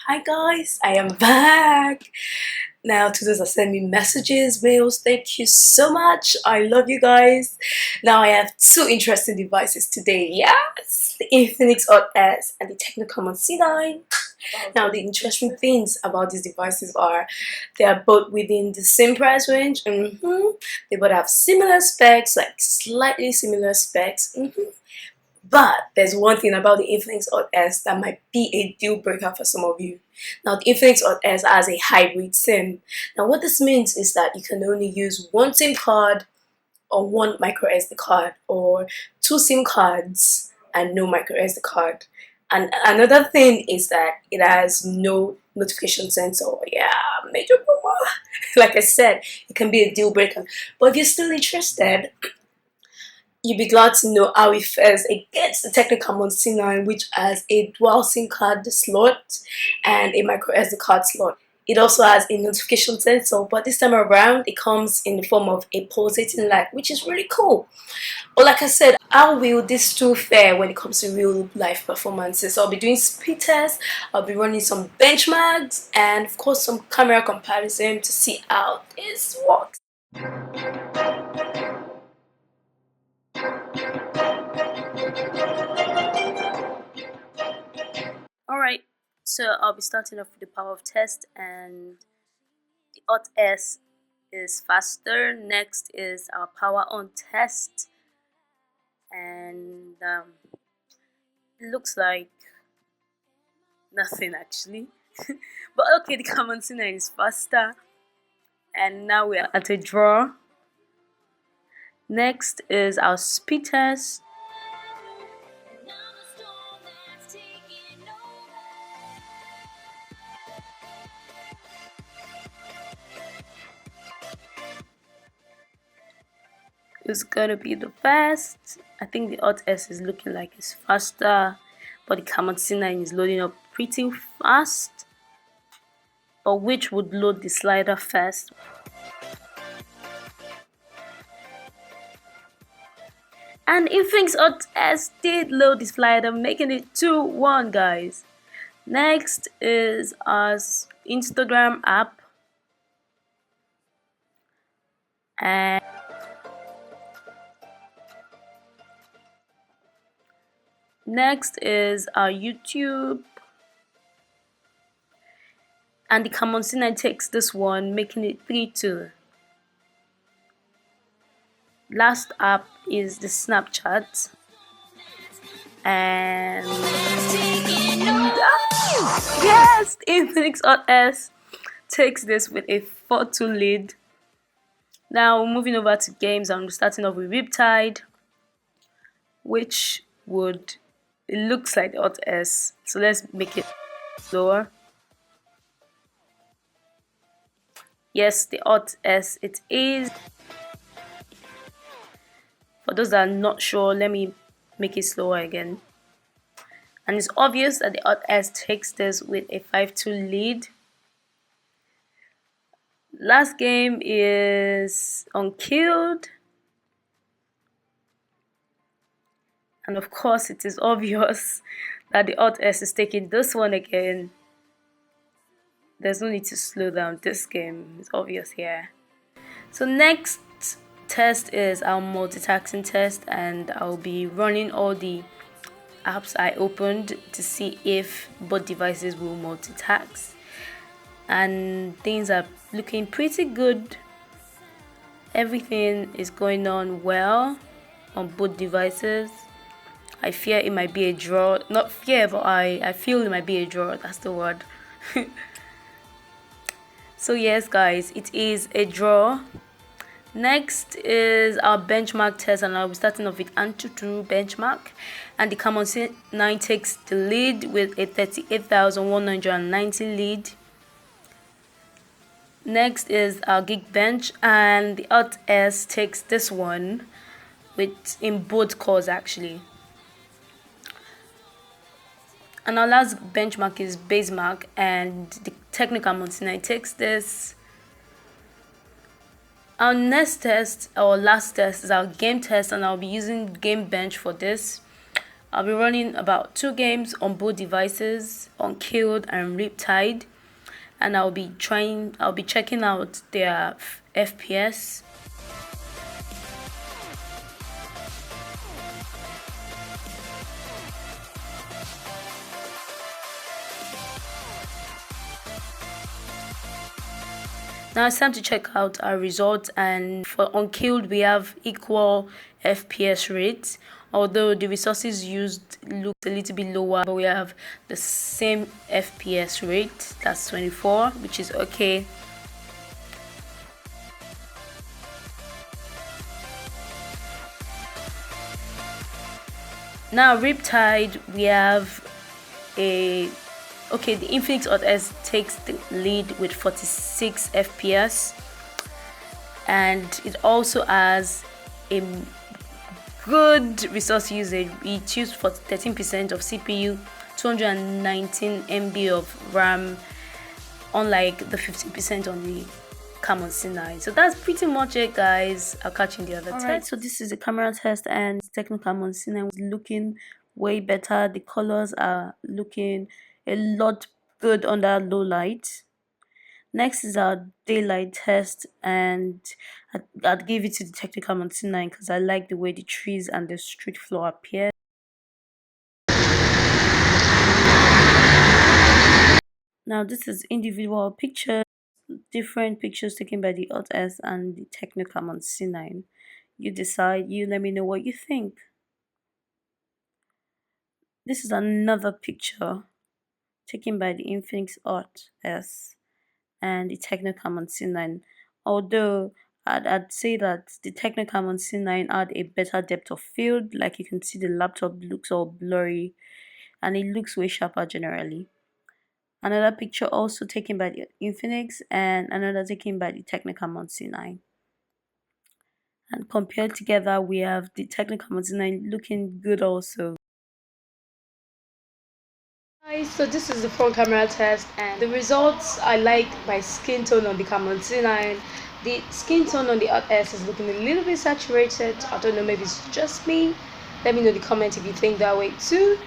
Hi guys, I am back. Now to those that send me messages, mails, thank you so much. I love you guys. Now I have two interesting devices today. Yes, the Infinix Hot S and the Tecno Camon C9. Now the interesting things about these devices are they are both within the same price range. They both have similar specs, like slightly similar specs. But there's one thing about the Infinix Hot S that might be a deal breaker for some of you. Now, the Infinix Hot S has a hybrid SIM. Now, what this means is that you can only use one SIM card or one micro SD card, or two SIM cards and no micro SD card. And another thing is that it has no notification sensor. Yeah, major boomer. Like I said, it can be a deal breaker. But if you're still interested, you'll be glad to know how it fares against the Tecno Camon C9, which has a dual SIM card slot and a micro SD card slot. It also has a notification sensor, but this time around it comes in the form of a pulsating light, which is really cool. But like I said, how will these two fare when it comes to real life performances? So I'll be doing speed tests, I'll be running some benchmarks, and of course some camera comparison to see how this works. Alright, so I'll be starting off with the power of test, and the Hot S is faster. Next is our power on test, and it looks like nothing actually. But okay, the Camon C9 is faster, and now we're at a draw. Next is our speed test. It's gonna be the best. I think the Hot S is looking like it's faster, but the Camon C9 is loading up pretty fast. But which would load the slider first? And Infinix Hot S did load the slider, making it 2-1, guys. Next is our Instagram app, and next is our YouTube, and the Camon C9 takes this one, making it 3-2. Last app is the Snapchat, and yes, Infinix Hot S takes this with a 4-2 lead. Now moving over to games, I'm starting off with Riptide, which would, it looks like the Hot S, so let's make it slower. Yes, the Hot S it is. For those that are not sure, let me make it slower again. And it's obvious that the Hot S takes this with a 5-2 lead. Last game is Unkilled. And of course, it is obvious that the Hot S is taking this one again. There's no need to slow down this game. It's obvious here. So next test is our multitasking test, and I'll be running all the apps I opened to see if both devices will multitask, and things are looking pretty good. Everything is going on well on both devices. I fear it might be a draw. Not fear, but I feel it might be a draw. That's the word. So yes guys, it is a draw. Next is our benchmark test, and I'll be starting off with Antutu benchmark, and the Camon C9 takes the lead with a 38,190 lead. Next is our Geekbench, and the Hot S takes this one with in both cores actually. And our last benchmark is Basemark, and the Tecno Camon C9 takes this. Our next test, our last test, is our game test, and I'll be using Game Bench for this. I'll be running about 2 games on both devices, on Killed and Riptide, and I'll be checking out their FPS. Now it's time to check out our results, and for Unkilled we have equal FPS rates, although the resources used look a little bit lower, but we have the same FPS rate, that's 24, which is okay. Now Riptide, we have the Infinix Hot S takes the lead with 46 FPS, and it also has a good resource usage. It used for 13% of CPU, 219 MB of RAM, unlike the 15% on the Camon C9. So that's pretty much it, guys. I'll catch you in the other test. Alright, so this is the camera test, and Tecno Camon C9 was looking way better. The colors are looking a lot good under low light. Next is our daylight test, and I'd give it to the Tecno Camon C9 because I like the way the trees and the street floor appear. Now this is individual pictures, different pictures taken by the Hot S and the Tecno Camon C9. You decide, you let me know what you think. This is another picture taken by the Infinix Hot S and the Tecno Camon C9. Although I'd say that the Tecno Camon C9 had a better depth of field. Like you can see, the laptop looks all blurry and it looks way sharper generally. Another picture also taken by the Infinix and another taken by the Tecno Camon C9. And compared together, we have the Tecno Camon C9 looking good also. Guys, so this is the front camera test, and the results I like my skin tone on the Camon C9. The skin tone on the Hot S is looking a little bit saturated. I don't know, maybe it's just me. Let me know in the comment if you think that way too.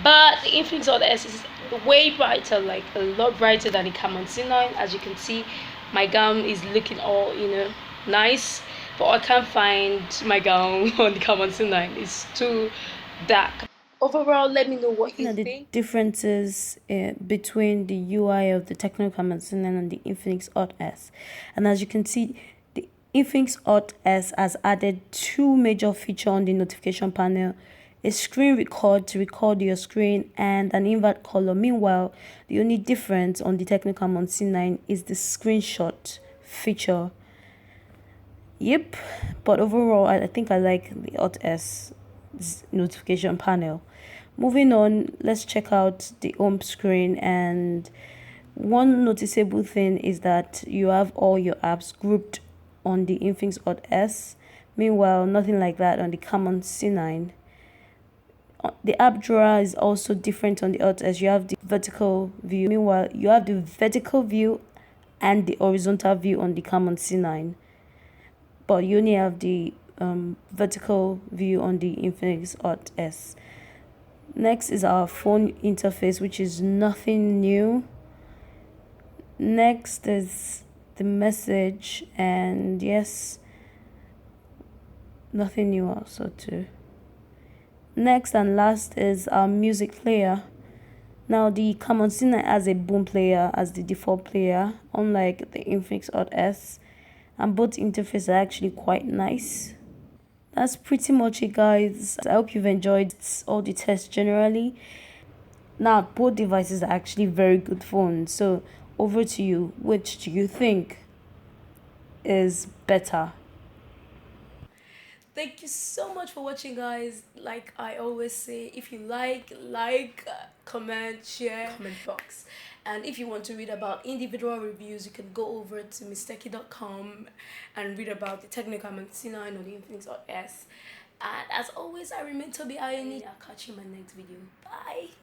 But the Infinix Hot S is way brighter, like a lot brighter than the Camon C9. As you can see, my gown is looking all, nice, but I can't find my gown on the Camon C9. It's too dark. Overall, let me know what you think. The differences between the UI of the Tecno Camon C9 and the Infinix Hot S. And as you can see, the Infinix Hot S has added 2 major features on the notification panel: a screen record to record your screen and an invert color. Meanwhile, the only difference on the Tecno Camon C9 is the screenshot feature. Yep, but overall, I think I like the Hot S notification panel. Moving on, let's check out the home screen, and one noticeable thing is that you have all your apps grouped on the Infinix Hot S. Meanwhile, nothing like that on the Camon C9. The app drawer is also different on the Hot S. You have the vertical view. Meanwhile, you have the vertical view and the horizontal view on the Camon C9. But you only have the vertical view on the Infinix Hot S. Next is our phone interface, which is nothing new. Next is the message, and yes, nothing new also too. Next and last is our music player. Now the Camon C9 has a boom player as the default player, unlike the Infinix Hot S, and both interfaces are actually quite nice. That's pretty much it, guys. I hope you've enjoyed all the tests generally. Now both devices are actually very good phones, so over to you. Which do you think is better? Thank you so much for watching, guys. Like I always say, if you like, comment, share, comment box. And if you want to read about individual reviews, you can go over to misteki.com and read about the Tecno Camon C9 or the Infinix Hot S. And as always, I remain Toby Ioni. I'll catch you in my next video. Bye.